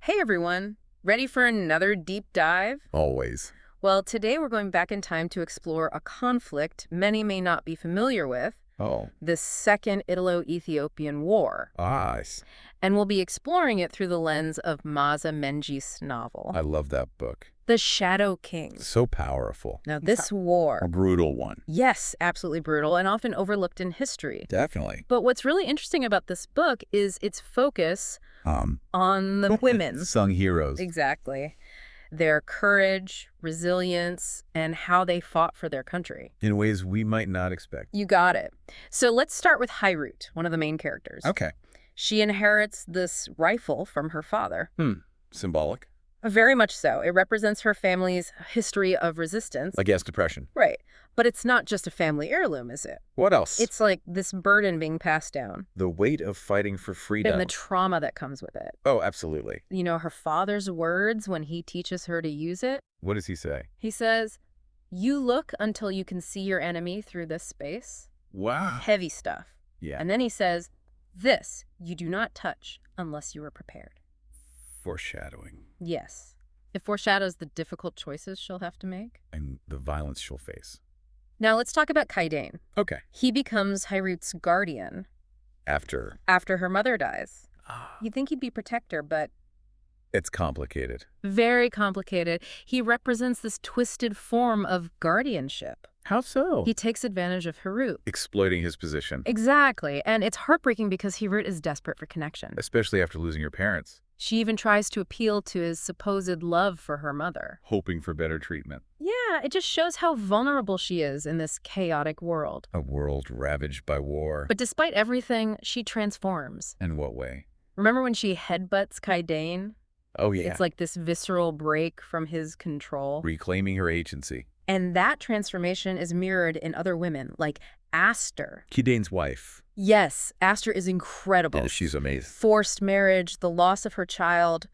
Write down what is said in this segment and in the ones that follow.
Hey everyone, ready for another deep dive? Always. Well, today we're going back in time to explore a conflict many may not be familiar with, Oh. the Second Italo-Ethiopian War. And we'll be exploring it through the lens of Maaza Mengiste's novel, I love that book. The Shadow King. So powerful. Now, this war, A brutal one. yes, absolutely brutal and often overlooked in history. Definitely. But what's really interesting about this book is its focus on the women. Sung heroes. Exactly. Their courage, resilience, and how they fought for their country. In ways we might not expect. You got it. So let's start with Hirut, one of the main characters. Okay. She inherits this rifle from her father. Symbolic. Very much so. It represents her family's history of resistance. Like gas depression. Right. But it's not just a family heirloom, is it? What else? It's like this burden being passed down. the weight of fighting for freedom. And the trauma that comes with it. Oh, absolutely. You know, her father's words when he teaches her to use it. What does he say? He says, "You look until you can see your enemy through this space." Wow. Heavy stuff. Yeah. And then he says, "This you do not touch unless you are prepared." Foreshadowing. Yes. It foreshadows the difficult choices she'll have to make. And the violence she'll face. Now let's talk about Kaiden. Okay. He becomes Hirut's guardian After. after her mother dies. You'd think he'd be protector, but It's complicated. very complicated. He represents this twisted form of guardianship. How so? He takes advantage of Hirut. Exploiting his position. Exactly. And it's heartbreaking because Hirut is desperate for connection. Especially after losing her parents. She even tries to appeal to his supposed love for her mother. Hoping for better treatment. Yeah, it just shows how vulnerable she is in this chaotic world. A world ravaged by war. But despite everything, she transforms. In what way? Remember when she headbutts Kaiden? Oh, yeah. It's like this visceral break from his control. Reclaiming her agency. And that transformation is mirrored in other women, like Aster. Kidaine's wife. Yes, Aster is incredible. Yeah, she's amazing. Forced marriage, the loss of her child,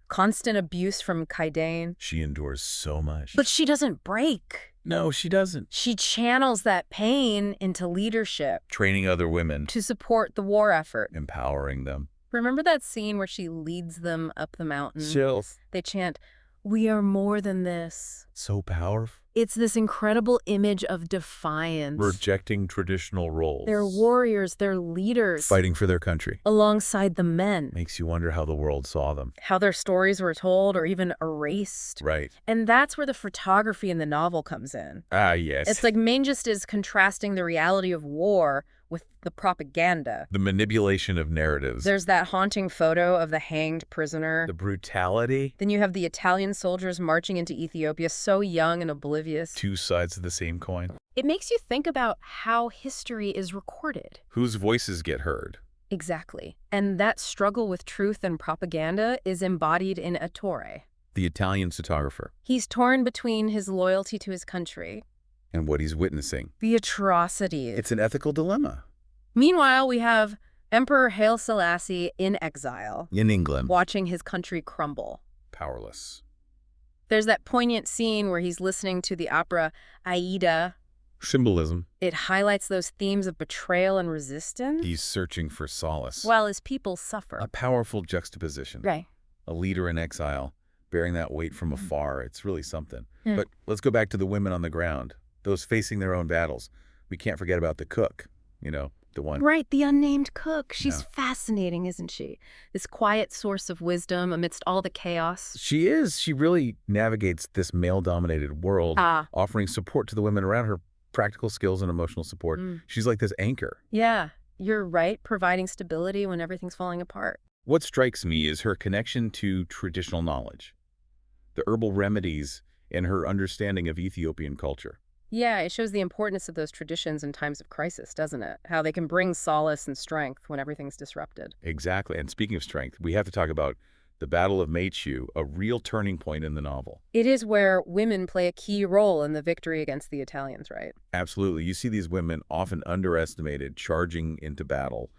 constant abuse from Kaiden. She endures so much. But she doesn't break. No, she doesn't. She channels that pain into leadership Training other women. to support the war effort. Empowering them. Remember that scene where she leads them up the mountain? Chills. They chant, "We are more than this." So powerful. It's this incredible image of defiance. Rejecting traditional roles. They're warriors, they're leaders. Fighting for their country. Alongside the men. Makes you wonder how the world saw them. How their stories were told or even erased. Right. And that's where the photography in the novel comes in. Ah, yes. It's like Mengiste is contrasting the reality of war with the propaganda. the manipulation of narratives. There's that haunting photo of the hanged prisoner. The brutality. Then you have the Italian soldiers marching into Ethiopia, so young and oblivious. Two sides of the same coin. It makes you think about how history is recorded. Whose voices get heard. Exactly. And that struggle with truth and propaganda is embodied in Ettore. The Italian photographer. He's torn between his loyalty to his country, And what he's witnessing. the atrocities. It's an ethical dilemma. Meanwhile, we have Emperor Haile Selassie in exile, In England. watching his country crumble. Powerless. There's that poignant scene where he's listening to the opera Aida. Symbolism. It highlights those themes of betrayal and resistance, He's searching for solace. while his people suffer. A powerful juxtaposition. Right. A leader in exile, bearing that weight from afar. It's really something. Hmm. But let's go back to the women on the ground, those facing their own battles. We can't forget about the cook, the one. Right, the unnamed cook. She's Yeah. fascinating, isn't she? This quiet source of wisdom amidst all the chaos. She is. She really navigates this male-dominated world, offering support to the women around her, practical skills and emotional support. She's like this anchor. Yeah, you're right, providing stability when everything's falling apart. What strikes me is her connection to traditional knowledge, the herbal remedies, and her understanding of Ethiopian culture. Yeah, it shows the importance of those traditions in times of crisis, doesn't it? How they can bring solace and strength when everything's disrupted. Exactly. And speaking of strength, we have to talk about the Battle of Meichu, a real turning point in the novel. It is where women play a key role in the victory against the Italians, right? Absolutely. You see these women often underestimated, charging into battle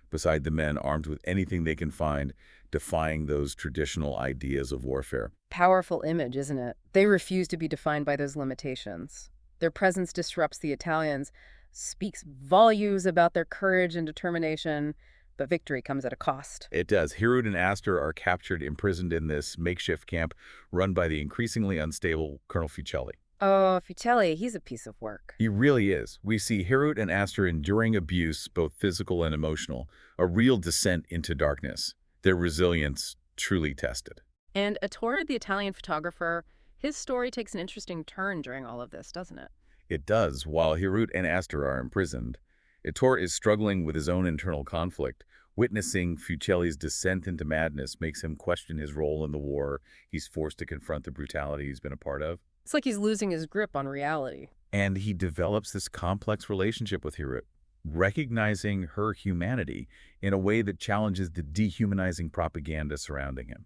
beside the men armed with anything they can find, defying those traditional ideas of warfare. Powerful image, isn't it? They refuse to be defined by those limitations. Their presence disrupts the Italians, speaks volumes about their courage and determination, but victory comes at a cost. It does. Hirut and Aster are captured, imprisoned in this makeshift camp run by the increasingly unstable Colonel Fucelli. Oh, Fucelli, he's a piece of work. He really is. We see Hirut and Aster enduring abuse, both physical and emotional, a real descent into darkness. Their resilience truly tested. And Ettore, the Italian photographer, his story takes an interesting turn during all of this, doesn't it? It does. While Hirut and Aster are imprisoned, Ettore is struggling with his own internal conflict. Witnessing Fucelli's descent into madness makes him question his role in the war. He's forced to confront the brutality he's been a part of. It's like he's losing his grip on reality. And he develops this complex relationship with Hirut, recognizing her humanity in a way that challenges the dehumanizing propaganda surrounding him.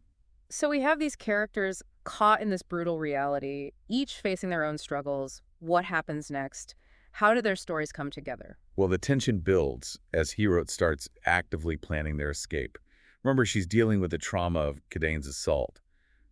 So we have these characters caught in this brutal reality, each facing their own struggles. What happens next? How do their stories come together? Well, the tension builds as Hirut starts actively planning their escape. Remember, she's dealing with the trauma of Kadane's assault,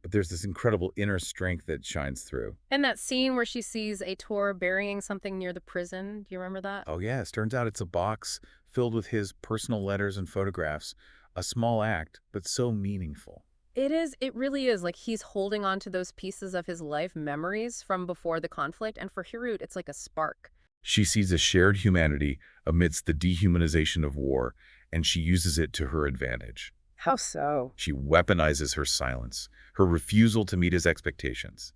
but there's this incredible inner strength that shines through. And that scene where she sees Ettore burying something near the prison, do you remember that? Oh, yes. Turns out it's a box filled with his personal letters and photographs. A small act, but so meaningful. It is. It really is. Like he's holding on to those pieces of his life memories from before the conflict. And for Hirut, it's like a spark. She sees a shared humanity amidst the dehumanization of war, and she uses it to her advantage. How so? She weaponizes her silence, her refusal to meet his expectations.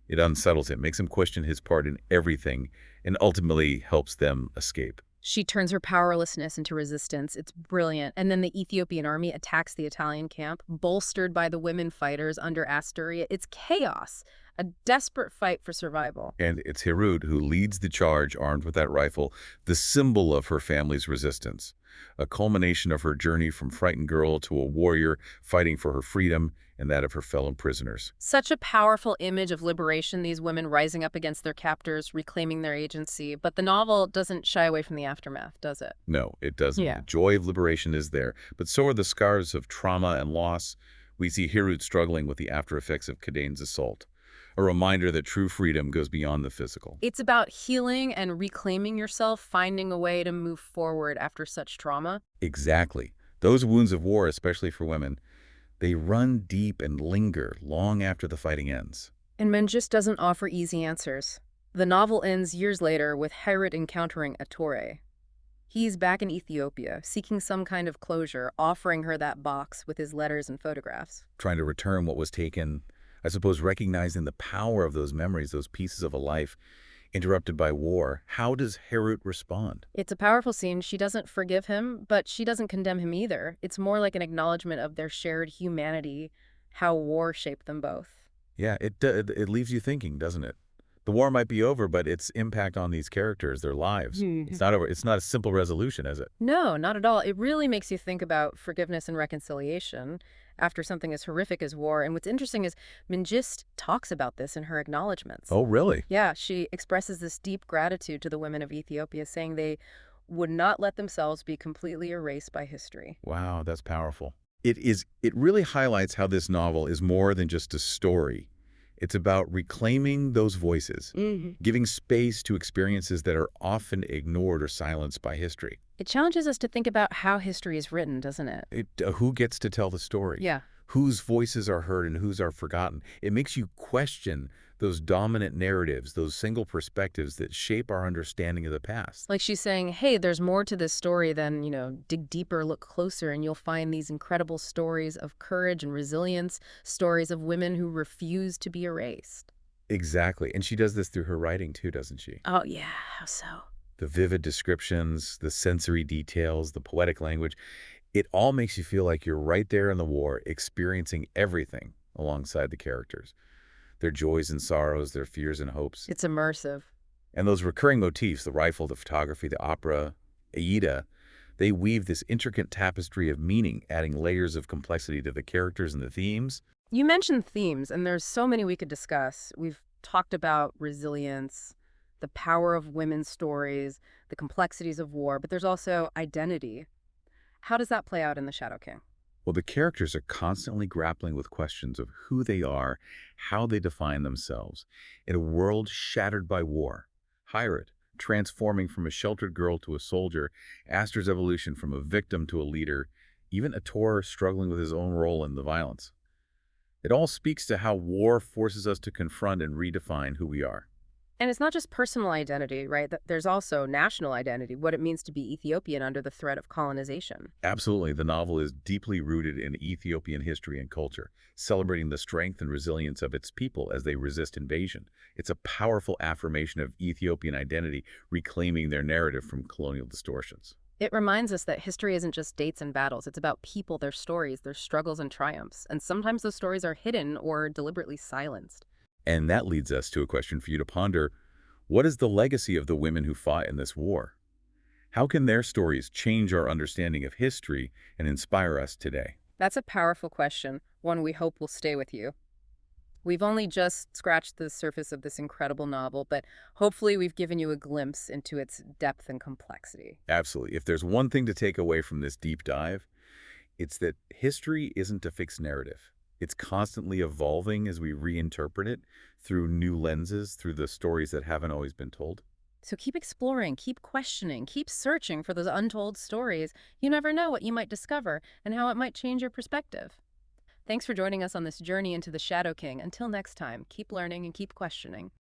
It unsettles him, makes him question his part in everything, and ultimately helps them escape. She turns her powerlessness into resistance. It's brilliant. And then the Ethiopian army attacks the Italian camp, bolstered by the women fighters under Asturia. It's chaos, a desperate fight for survival. And it's Hirut who leads the charge armed with that rifle, the symbol of her family's resistance, a culmination of her journey from frightened girl to a warrior fighting for her freedom and that of her fellow prisoners. Such a powerful image of liberation, these women rising up against their captors, reclaiming their agency. But the novel doesn't shy away from the aftermath, does it? No, it doesn't. Yeah. The joy of liberation is there, but so are the scars of trauma and loss. We see Hirut struggling with the after effects of Kadane's assault, a reminder that true freedom goes beyond the physical. It's about healing and reclaiming yourself, finding a way to move forward after such trauma. Exactly. Those wounds of war, especially for women, they run deep and linger long after the fighting ends. And Mengiste doesn't offer easy answers. The novel ends years later with Hirut encountering Ettore. He's back in Ethiopia, seeking some kind of closure, offering her that box with his letters and photographs. Trying to return what was taken, I suppose recognizing the power of those memories, those pieces of a life interrupted by war. How does Hirut respond? It's a powerful scene. She doesn't forgive him, but she doesn't condemn him either. It's more like an acknowledgement of their shared humanity, how war shaped them both. Yeah, it leaves you thinking, doesn't it? The war might be over, but its impact on these characters, their lives, it's not over. It's not a simple resolution, is it? No, not at all. It really makes you think about forgiveness and reconciliation after something as horrific as war. And what's interesting is Mengiste talks about this in her acknowledgments. Oh, really? Yeah, she expresses this deep gratitude to the women of Ethiopia, saying they would not let themselves be completely erased by history. Wow, that's powerful. It really highlights how this novel is more than just a story. It's about reclaiming those voices, giving space to experiences that are often ignored or silenced by history. It challenges us to think about how history is written, doesn't it? Who gets to tell the story? Yeah. Whose voices are heard and whose are forgotten. It makes you question those dominant narratives, those single perspectives that shape our understanding of the past. Like she's saying, hey, there's more to this story than, dig deeper, look closer, and you'll find these incredible stories of courage and resilience, stories of women who refuse to be erased. Exactly. And she does this through her writing too, doesn't she? Oh, yeah. How so? The vivid descriptions, the sensory details, the poetic language, it all makes you feel like you're right there in the war, experiencing everything alongside the characters. Their joys and sorrows, their fears and hopes. It's immersive. And those recurring motifs, the rifle, the photography, the opera, Aida, they weave this intricate tapestry of meaning, adding layers of complexity to the characters and the themes. You mentioned themes, and there's so many we could discuss. We've talked about resilience, the power of women's stories, the complexities of war, but there's also identity. How does that play out in The Shadow King? Well, the characters are constantly grappling with questions of who they are, how they define themselves, in a world shattered by war. Hirut, transforming from a sheltered girl to a soldier, Aster's evolution from a victim to a leader, even Ator struggling with his own role in the violence. It all speaks to how war forces us to confront and redefine who we are. And it's not just personal identity, right? There's also national identity, what it means to be Ethiopian under the threat of colonization. Absolutely, the novel is deeply rooted in Ethiopian history and culture, celebrating the strength and resilience of its people as they resist invasion. It's a powerful affirmation of Ethiopian identity, reclaiming their narrative from colonial distortions. It reminds us that history isn't just dates and battles. It's about people, their stories, their struggles and triumphs. And sometimes those stories are hidden or deliberately silenced. And that leads us to a question for you to ponder. What is the legacy of the women who fought in this war? How can their stories change our understanding of history and inspire us today? That's a powerful question, one we hope will stay with you. We've only just scratched the surface of this incredible novel, but hopefully we've given you a glimpse into its depth and complexity. Absolutely. If there's one thing to take away from this deep dive, it's that history isn't a fixed narrative. It's constantly evolving as we reinterpret it through new lenses, through the stories that haven't always been told. So keep exploring, keep questioning, keep searching for those untold stories. You never know what you might discover and how it might change your perspective. Thanks for joining us on this journey into the Shadow King. Until next time, keep learning and keep questioning.